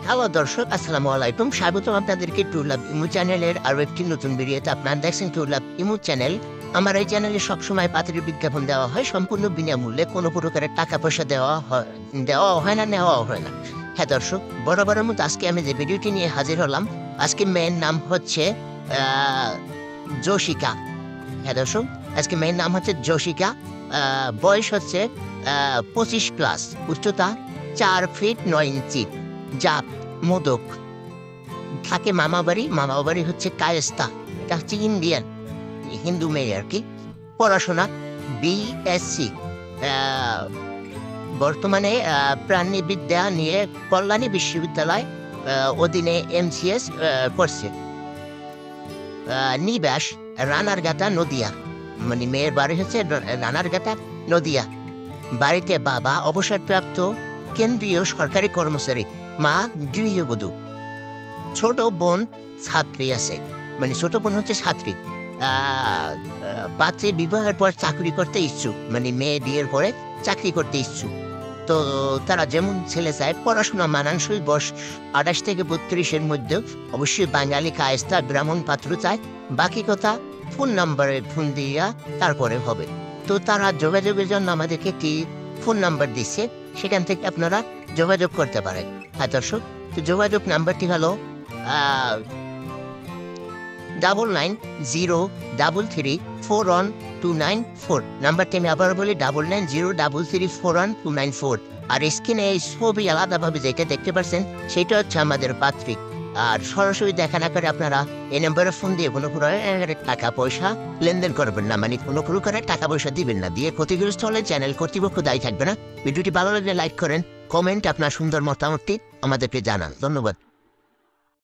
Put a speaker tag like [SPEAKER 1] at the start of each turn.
[SPEAKER 1] Hello দর্শক, আসসালামু আলাইকুম। স্বাগতম আপনাদেরকে ট্রু লাভ ইমু চ্যানেলের আরও একটি নতুন ভিডিওতে। আপনারা দেখছেন ট্রু লাভ ইমু চ্যানেল। আমার এই চ্যানেলে সবসময় পাত্রের বিজ্ঞাপন দেওয়া হয় সম্পূর্ণ বিনামূল্যে, কোনো প্রকারের টাকা পয়সা দেওয়া হয় না, নেওয়াও হয় না। হ্যাঁ দর্শক, বরাবরের মতো আজকে আমি যে ভিডিওটি নিয়ে হাজির হলাম, আজকে মেয়ের নাম হচ্ছে জোশিকা। হ্যাঁ দর্শক, আজকে মেয়ের নাম হচ্ছে জোশিকা। বয়স হচ্ছে 25+, উচ্চতা 4 ফিট 9 ইঞ্চি, জাত মোদক, থাকে মামা বাড়ি হচ্ছে কায়েস্তা, এটা হচ্ছে ইন্ডিয়ান, হিন্দু মেয়ে আর কি। পড়াশোনা বিএসসি, বর্তমানে প্রাণীবিদ্যা নিয়ে কল্যাণী বিশ্ববিদ্যালয় অধীনে MCS করছে। নিবাস রানারগাটা নদিয়া, মানে মেয়ের বাড়ি হচ্ছে রানারগাটা নদিয়া। বাড়িতে বাবা অবসরপ্রাপ্ত কেন্দ্রীয় সরকারি কর্মচারী, মা গৃহবধূ। ছোট বোন ছাত্রী আছে, মানে ছোট বোন হচ্ছে ছাত্রী। পাত্রী বিবাহের পর চাকরি করতে ইচ্ছুক, মানে মেয়ে বিয়ের পরে চাকরি করতে ইচ্ছুক। তো তারা যেমন ছেলে চায়, পড়াশোনা মানানসই, বয়স 28 থেকে 32-এর মধ্যে, অবশ্যই বাঙালি কায়স্তা ব্রাহ্মণ পাত্র চায়। বাকি কথা ফোন নাম্বারে ফোন দিয়া তারপরে হবে। তো তারা যোগাযোগের জন্য আমাদেরকে একটি ফোন নাম্বার দিচ্ছে, সেখান থেকে আপনারা যোগাযোগ করতে পারেন। হ্যাঁ দর্শক, তো যোগাযোগ নাম্বারটি হলো 9903341294। নাম্বারটি আমি আবার বলি, 9903341294। আর স্ক্রিনে এই ছবি আলাদাভাবে যেটা দেখতে পাচ্ছেন, সেটা হচ্ছে আমাদের পাত্রী। আর সরাসরি দেখা না করে আপনারা এই নাম্বারে ফোন দিয়ে কোনো প্রকারের টাকা পয়সা লেনদেন করবেন না, মানে কোনো প্রকারের টাকা পয়সা দিবেন না। দিয়ে ক্ষতিগ্রস্ত হলে চ্যানেল কর্তৃপক্ষ দায়ী থাকবে না। ভিডিওটি ভালো লাগলে লাইক করেন, কমেন্ট আপনার সুন্দর মতামতটি আমাদেরকে জানান। ধন্যবাদ।